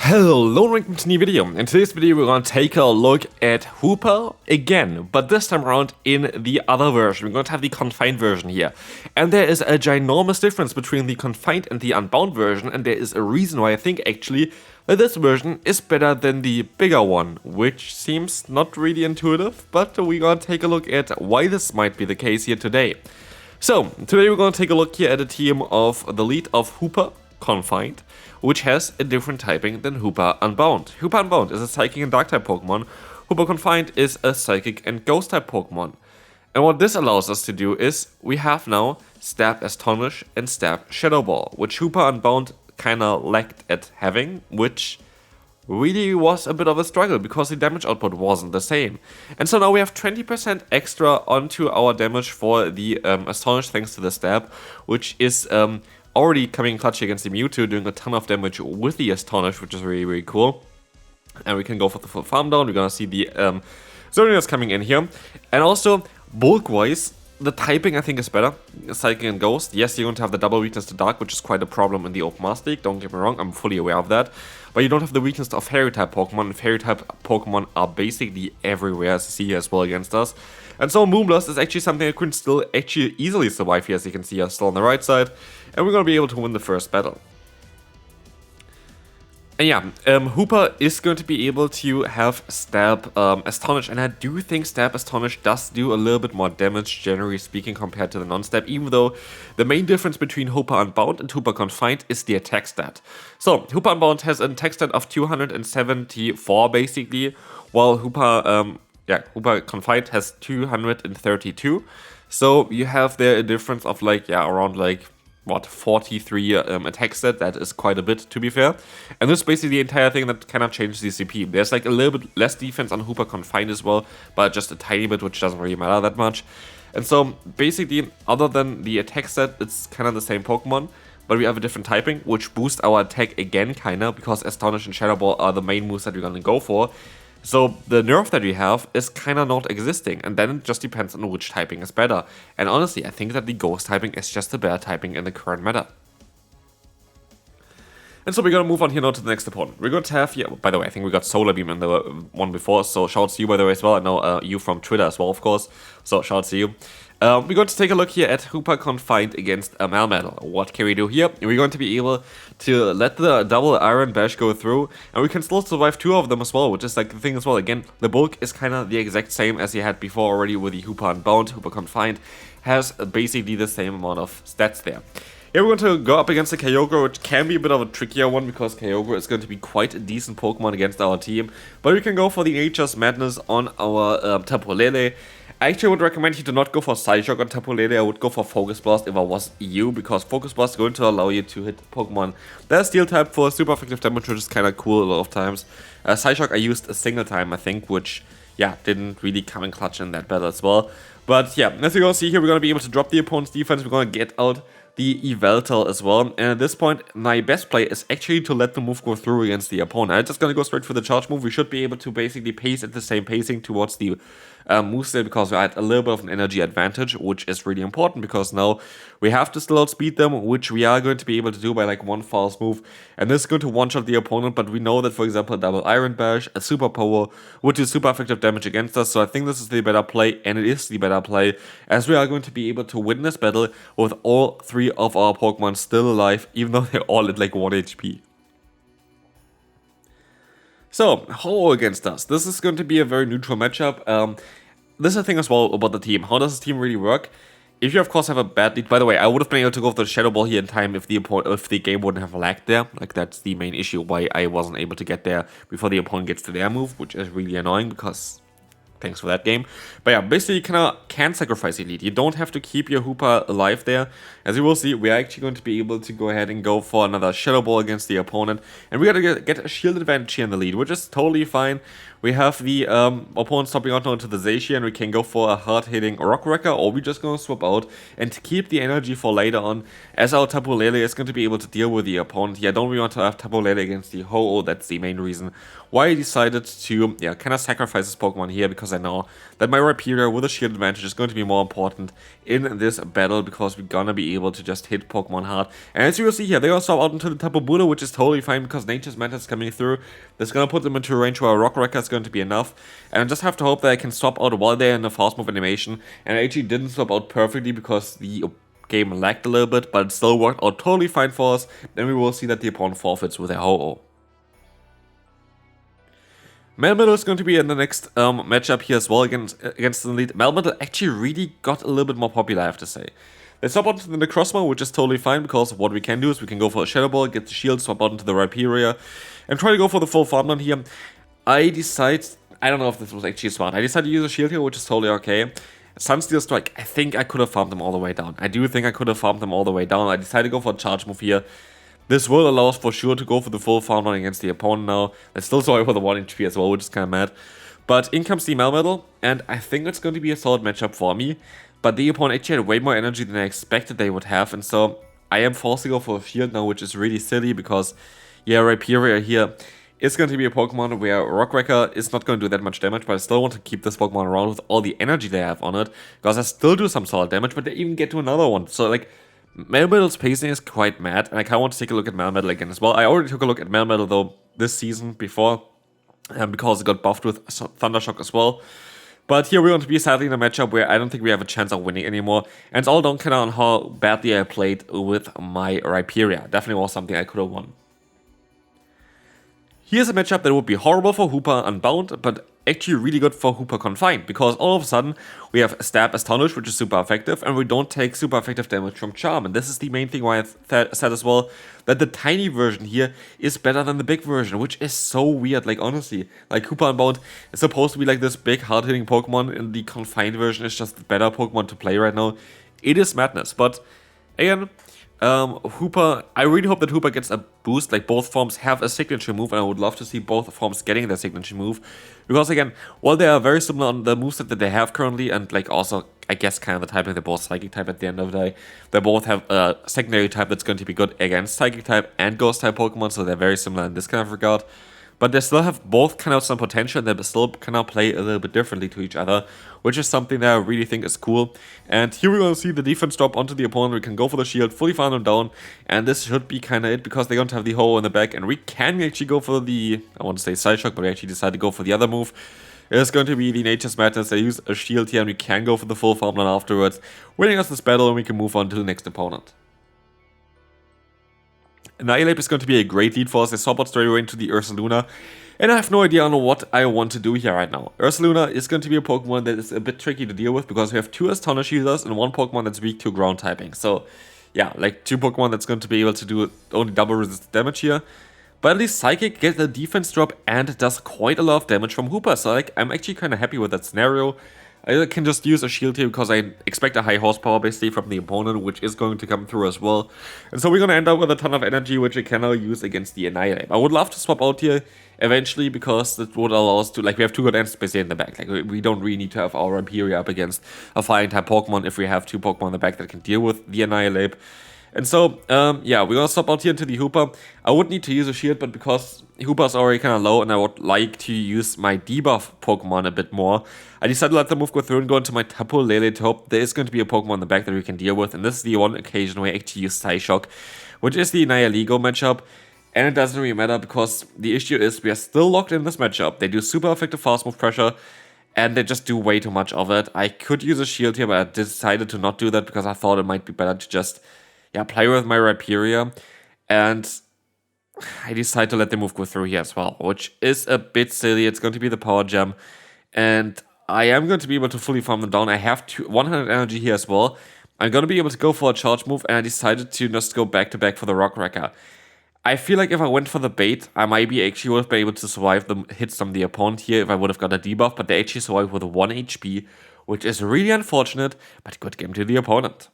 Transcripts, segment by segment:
Hello and welcome to a new video. In today's video we're going to take a look at Hoopa again, but this time around in the other version. We're going to have the Confined version here. And there is a ginormous difference between the Confined and the Unbound version, and there is a reason why I think actually that this version is better than the bigger one, which seems not really intuitive, but we're going to take a look at why this might be the case here today. So, today we're going to take a look here at a team of the lead of Hoopa Confined, which has a different typing than Hoopa Unbound. Hoopa Unbound is a Psychic and Dark type Pokemon. Hoopa Confined is a Psychic and Ghost type Pokemon. And what this allows us to do is we have now Stab Astonish and Stab Shadow Ball, which Hoopa Unbound kinda lacked at having, which really was a bit of a struggle because the damage output wasn't the same. And so now we have 20% extra onto our damage for the Astonish thanks to the Stab, which is already coming clutch against the Mewtwo, doing a ton of damage with the Astonish, which is really, really cool. And we can go for the full farm down. We're gonna see the Zonias coming in here. And also, bulk-wise, the typing I think is better. Psychic and Ghost. Yes, you're going to have the double weakness to Dark, which is quite a problem in the Open Master League. Don't get me wrong, I'm fully aware of that. But you don't have the weakness of Fairy type Pokemon. Fairy type Pokemon are basically everywhere, as you see here as well against us. And so Moonblast is actually something that could still actually easily survive here, as you can see here, still on the right side. And we're going to be able to win the first battle. And yeah, Hoopa is going to be able to have Stab Astonish, and I do think Stab Astonish does do a little bit more damage, generally speaking, compared to the non-Stab, even though the main difference between Hoopa Unbound and Hoopa Confined is the attack stat. So, Hoopa Unbound has an attack stat of 274, basically, while Hoopa Confined has 232. So, you have there a difference of around 43 attack stat. That is quite a bit, to be fair. And this is basically the entire thing that kind of changes the CP. There's a little bit less defense on Hoopa Confined as well, but just a tiny bit, which doesn't really matter that much. And so basically, other than the attack stat, it's kind of the same Pokemon, but we have a different typing, which boosts our attack again, kinda, because Astonish and Shadow Ball are the main moves that we're gonna go for. So the nerf that we have is kind of not existing, and then it just depends on which typing is better. And honestly, I think that the Ghost typing is just a better typing in the current meta. And so we're going to move on here now to the next opponent. We're going to have here, by the way, I think we got Solar Beam in the one before, so shout out to you by the way as well. I know you from Twitter as well, of course, so shout out to you. We're going to take a look here at Hoopa Confined against a Melmetal. What can we do here? We're going to be able to let the double Iron Bash go through, and we can still survive two of them as well, which is the thing as well. Again, the bulk is kind of the exact same as you had before already with the Hoopa Unbound. Hoopa Confined has basically the same amount of stats there. Here we're going to go up against the Kyogre, which can be a bit of a trickier one because Kyogre is going to be quite a decent Pokemon against our team. But we can go for the Nature's Madness on our Tapu Lele. I actually would recommend you to not go for Psyshock on Tapu Lele. I would go for Focus Blast if I was you, because Focus Blast is going to allow you to hit Pokemon that are Steel type for super effective damage, which is kind of cool a lot of times. Psyshock I used a single time, I think, which, yeah, didn't really come in clutch in that battle as well. But yeah, as you're going to see here, we're going to be able to drop the opponent's defense. We're going to get out the Yveltal as well, and at this point my best play is actually to let the move go through against the opponent. I'm just gonna go straight for the charge move. We should be able to basically pace at the same pacing towards the moveset, because we're at a little bit of an energy advantage, which is really important because now we have to still outspeed them, which we are going to be able to do by one false move, and this is going to one-shot the opponent. But we know that, for example, a double Iron Bash, a super power, would do super effective damage against us. So I think this is the better play, and it is the better play, as we are going to be able to win this battle with all three of our Pokemon still alive, even though they're all at 1 HP. So, Ho against us. This is going to be a very neutral matchup. This is the thing as well about the team. How does this team really work? If you of course have a bad lead, by the way, I would have been able to go for the Shadow Ball here in time if the game wouldn't have lagged there. That's the main issue why I wasn't able to get there before the opponent gets to their move, which is really annoying because thanks for that game. But yeah, basically you can sacrifice your lead. You don't have to keep your Hoopa alive there. As you will see, we're actually going to be able to go ahead and go for another Shadow Ball against the opponent. And we gotta get a shield advantage here in the lead, which is totally fine. We have the opponent stopping out now into the Zacian, and we can go for a hard-hitting Rock Wrecker, or we're just going to swap out and keep the energy for later on, as our Tapu Lele is going to be able to deal with the opponent. Yeah, don't we want to have Tapu Lele against the Ho-Oh? That's the main reason why I decided to kind of sacrifice this Pokemon here, because because I know that my Rhyperior with a shield advantage is going to be more important in this battle, because we're gonna be able to just hit Pokemon hard. And as you will see here, they also out into the Tapu Bulu, which is totally fine because Nature's Manta is coming through. That's gonna put them into a range where a Rock Wrecker is going to be enough. And I just have to hope that I can swap out while they're in the fast move animation. And I actually didn't swap out perfectly because the game lagged a little bit, but it still worked out totally fine for us. Then we will see that the opponent forfeits with a Ho-Oh. Melmetal is going to be in the next matchup here as well against the lead. Melmetal actually really got a little bit more popular, I have to say. They swap out into the Necrozma, which is totally fine, because what we can do is we can go for a Shadow Ball, get the shield, swap out into the Rhyperior, and try to go for the full farm down here. I don't know if this was actually smart. I decided to use a shield here, which is totally okay. Sunsteel Strike, I think I could have farmed them all the way down. I do think I could have farmed them all the way down. I decided to go for a charge move here. This will allow us for sure to go for the full farm down against the opponent now. They still saw for the 1 HP as well, which is kind of mad. But in comes the Melmetal, and I think it's going to be a solid matchup for me. But the opponent actually had way more energy than I expected they would have, and so I am forced to go for a shield now, which is really silly because, yeah, Rhyperior here is going to be a Pokemon where Rock Wrecker is not going to do that much damage, but I still want to keep this Pokemon around with all the energy they have on it, because I still do some solid damage, but they even get to another one. So, like, Melmetal's pacing is quite mad, and I kind of want to take a look at Melmetal again as well. I already took a look at Melmetal, though, this season before, because it got buffed with Thundershock as well. But here we're going to be sadly in a matchup where I don't think we have a chance of winning anymore, and it's all down kind of on how badly I played with my Rhyperior. Definitely was something I could have won. Here's a matchup that would be horrible for Hoopa Unbound, but actually really good for Hoopa Confined, because all of a sudden we have Stab Astonish, which is super effective, and we don't take super effective damage from Charm. And this is the main thing why I said as well that the tiny version here is better than the big version, which is so weird. Like, honestly, like, Hoopa Unbound is supposed to be like this big hard-hitting Pokemon, and the Confined version is just the better Pokemon to play right now. It is madness, but again, Hoopa, I really hope that Hoopa gets a boost. Like, both forms have a signature move, and I would love to see both forms getting their signature move. Because again, while they are very similar on the moveset that they have currently, and like also, I guess kind of the typing, they're both Psychic type at the end of the day. They both have a secondary type that's going to be good against Psychic type and Ghost type Pokemon, so they're very similar in this kind of regard. But they still have both kind of some potential, and they still kind of play a little bit differently to each other, which is something that I really think is cool. And here we're going to see the defense drop onto the opponent. We can go for the shield, fully farm them down, and this should be kind of it, because they're going to have the Ho in the back, and we can actually go for the, I want to say Side Shock, but we actually decided to go for the other move. It's going to be the Nature's Madness. They use a shield here, and we can go for the full farm down afterwards, winning us this battle, and we can move on to the next opponent. Annihilate is going to be a great lead for us. They swap out straight away into the Ursaluna, and I have no idea on what I want to do here right now. Ursaluna is going to be a Pokemon that is a bit tricky to deal with, because we have 2 Astonish healers and 1 Pokemon that's weak to ground typing. So, yeah, like 2 Pokemon that's going to be able to do only double resisted damage here. But at least Psychic gets a defense drop and does quite a lot of damage from Hoopa, so like, I'm actually kind of happy with that scenario. I can just use a shield here because I expect a high horsepower basically from the opponent, which is going to come through as well. And so we're going to end up with a ton of energy, which I can now use against the Annihilate. I would love to swap out here eventually, because it would allow us to, like, we have 2 good answers basically in the back. Like, we don't really need to have our Rhyperior up against a flying type Pokemon if we have 2 Pokemon in the back that can deal with the Annihilate. And so, yeah, we're gonna swap out here into the Hoopa. I would need to use a shield, but because Hoopa is already kind of low and I would like to use my debuff Pokemon a bit more, I decided to let the move go through and go into my Tapu Lele to hope there is going to be a Pokemon in the back that we can deal with. And this is the one occasion where I actually use Psyshock, which is the Nihilego matchup. And it doesn't really matter, because the issue is we are still locked in this matchup. They do super effective fast move pressure, and they just do way too much of it. I could use a shield here, but I decided to not do that because I thought it might be better to just, yeah, play with my Rhyperior. And I decided to let the move go through here as well, which is a bit silly. It's going to be the Power Gem, and I am going to be able to fully farm them down. I have 100 energy here as well. I'm going to be able to go for a charge move, and I decided to just go back-to-back for the Rock Wrecker. I feel like if I went for the bait, I might be actually would have been able to survive the hits from the opponent here if I would have got a debuff, but they actually survived with 1 HP, which is really unfortunate, but good game to the opponent.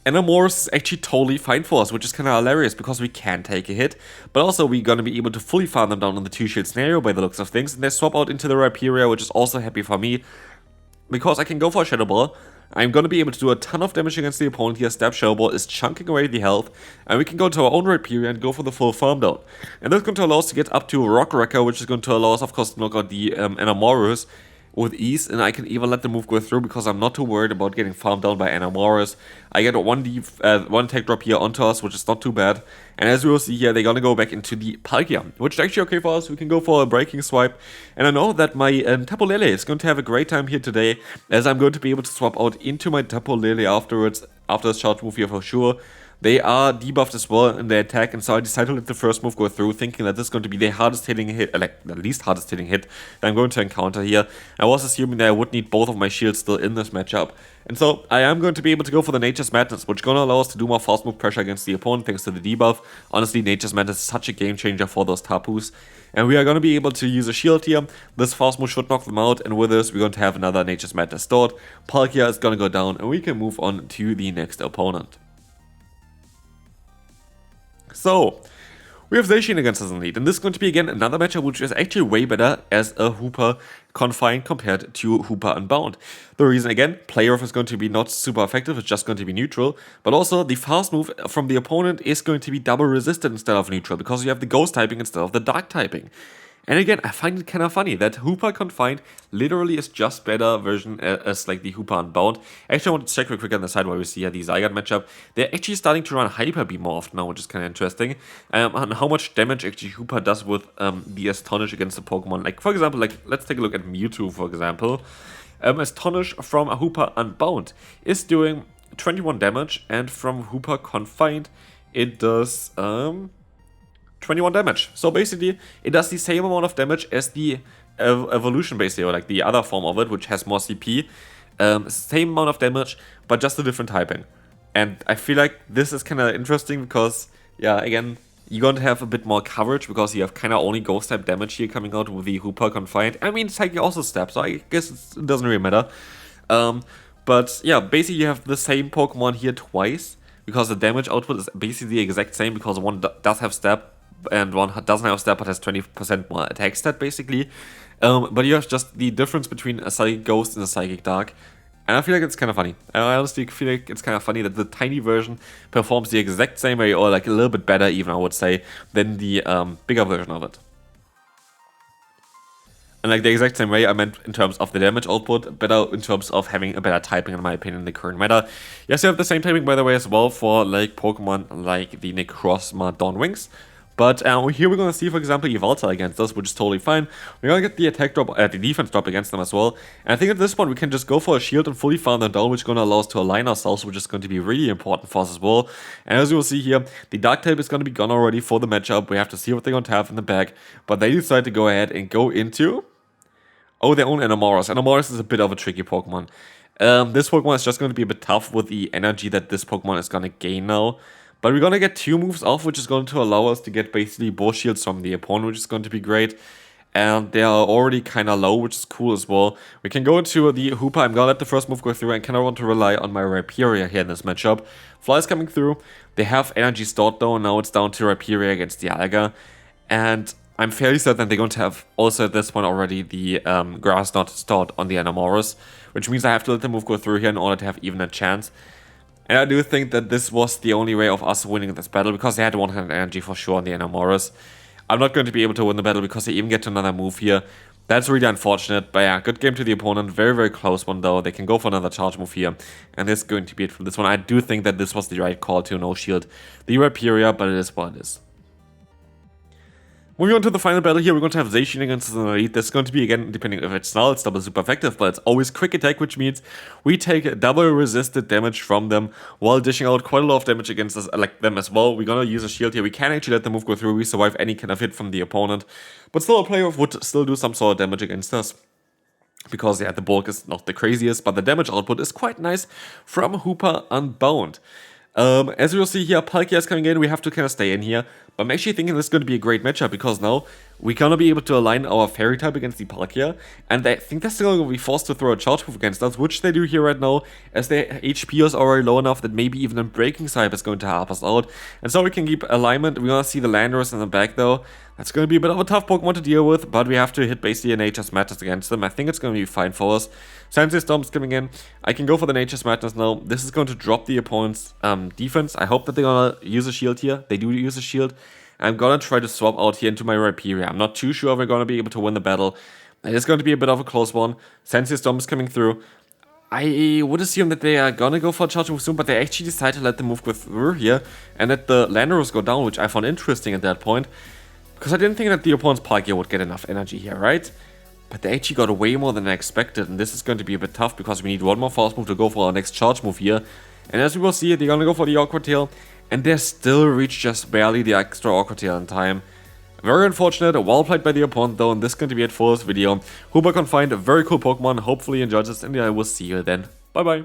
Anamoros is actually totally fine for us, which is kind of hilarious because we can take a hit, but also we're going to be able to fully farm them down in the 2-shield scenario by the looks of things, and they swap out into the Rhyperior, which is also happy for me, because I can go for a Shadow Ball, I'm going to be able to do a ton of damage against the opponent here. Stab Shell Ball is chunking away the health, and we can go to our own Rhyperior and go for the full farm down. And that's going to allow us to get up to Rock Wrecker, which is going to allow us, of course, to knock out the Anamoros with ease, and I can even let the move go through because I'm not too worried about getting farmed down by Anamoros. I get one tech drop here onto us, which is not too bad. And as we will see here, they're gonna go back into the Palkia, which is actually okay for us. We can go for a Breaking Swipe. And I know that my Tapu Lele is going to have a great time here today, as I'm going to be able to swap out into my Tapu Lele afterwards, after this charge move here for sure. They are debuffed as well in their attack, and so I decided to let the first move go through, thinking that this is going to be the hardest hitting hit, like the least hardest hitting hit that I'm going to encounter here. I was assuming that I would need both of my shields still in this matchup, and so I am going to be able to go for the Nature's Madness, which is going to allow us to do more fast move pressure against the opponent thanks to the debuff. Honestly, Nature's Madness is such a game changer for those Tapus, and we are going to be able to use a shield here. This fast move should knock them out, and with this, we're going to have another Nature's Madness stored. Palkia is going to go down, and we can move on to the next opponent. So, we have Zacian against us in lead, and this is going to be again another matchup which is actually way better as a Hoopa Confined compared to Hoopa Unbound. The reason again, play rough is going to be not super effective, it's just going to be neutral, but also the fast move from the opponent is going to be double resisted instead of neutral, because you have the ghost typing instead of the dark typing. And again, I find it kind of funny that Hoopa Confined literally is just better version as like the Hoopa Unbound. Actually, I want to check real quick on the side while we see the Zygarde matchup. They're actually starting to run Hyper Beam more often now, which is kind of interesting. And how much damage actually Hoopa does with the Astonish against the Pokemon. Like, for example, like let's take a look at Mewtwo, for example. Astonish from Hoopa Unbound is doing 21 damage, and from Hoopa Confined, it does 21 damage. So basically, it does the same amount of damage as the evolution basically, or like the other form of it, which has more CP. Same amount of damage, but just a different typing. And I feel like this is kind of interesting because, yeah, again, you're going to have a bit more coverage because you have kind of only ghost type damage here coming out with the Hoopa Confined. I mean, Psyche also stabs, so I guess it doesn't really matter. But yeah, basically you have the same Pokemon here twice, because the damage output is basically the exact same, because one does have stab and one doesn't have stab but has 20% more attack stat basically. But you have just the difference between a Psychic Ghost and a Psychic Dark. And I feel like it's kind of funny. I honestly feel like it's kind of funny that the tiny version performs the exact same way, or like a little bit better even, I would say, than the bigger version of it. And like the exact same way I meant in terms of the damage output, better in terms of having a better typing in my opinion in the current meta. Yes, you have the same typing by the way as well for like Pokemon like the Necrozma Dawnwings. But here we're going to see, for example, Yveltal against us, which is totally fine. We're going to get the attack drop, the defense drop against them as well. And I think at this point we can just go for a shield and fully farm them down, which is going to allow us to align ourselves, which is going to be really important for us as well. And as you will see here, the Dark type is going to be gone already for the matchup. We have to see what they're going to have in the bag. But they decide to go ahead and go into their own Anamoros. Anamoros is a bit of a tricky Pokemon. This Pokemon is just going to be a bit tough with the energy that this Pokemon is going to gain now. But we're going to get 2 moves off, which is going to allow us to get basically both shields from the opponent, which is going to be great. And they are already kind of low, which is cool as well. We can go into the Hoopa. I'm going to let the first move go through and kind of want to rely on my Rhyperior here in this matchup. Fly is coming through. They have energy stored though, and now it's down to Rhyperior against the Alga. And I'm fairly certain they're going to have also at this point already the Grass Knot stored on the Anamoros, which means I have to let the move go through here in order to have even a chance. And I do think that this was the only way of us winning this battle, because they had 100 energy for sure on the Anamoros. I'm not going to be able to win the battle because they even get to another move here. That's really unfortunate, but yeah, good game to the opponent. Very, very close one though. They can go for another charge move here, and this is going to be it for this one. I do think that this was the right call to no shield the Rhyperior, but it is what it is. Moving on to the final battle here, we're going to have Zacian against an Elite. This is going to be, again, depending if it's null, it's double super effective, but it's always quick attack, which means we take double resisted damage from them while dishing out quite a lot of damage against us, like them as well. We're going to use a shield here. We can actually let the move go through. We survive any kind of hit from the opponent, but still a player would still do some sort of damage against us. Because, yeah, the bulk is not the craziest, but the damage output is quite nice from Hoopa Unbound. As we will see here, Palkia is coming in, we have to kind of stay in here. But I'm actually thinking this is going to be a great matchup, because now we're gonna be able to align our Fairy type against the Palkia, and I think they're still gonna be forced to throw a charge move against us, which they do here right now, as their HP is already low enough that maybe even a Breaking Swipe is going to help us out, and so we can keep alignment. We're gonna see the Landorus in the back though. That's gonna be a bit of a tough Pokemon to deal with, but we have to hit basically a Nature's Madness against them. I think it's gonna be fine for us. Sensei Stomp's coming in. I can go for the Nature's Madness now. This is going to drop the opponent's defense. I hope that they're gonna use a shield here. They do use a shield. I'm gonna try to swap out here into my Rhyperior. I'm not too sure if we're gonna be able to win the battle. It is going to be a bit of a close one. Sensei Storm is coming through. I would assume that they are gonna go for a charge move soon, but they actually decide to let the move go through here and let the Landorus go down, which I found interesting at that point. Because I didn't think that the opponent's Palkia would get enough energy here, right? But they actually got way more than I expected, and this is going to be a bit tough because we need one more fast move to go for our next charge move here. And as we will see, they're gonna go for the Awkward Tail, and they still reach just barely the extra Awkward Tail in time. Very unfortunate, well played by the opponent though, and this is going to be it for this video. Hoopa Confined, a very cool Pokemon, hopefully you enjoyed this, and I will see you then. Bye bye.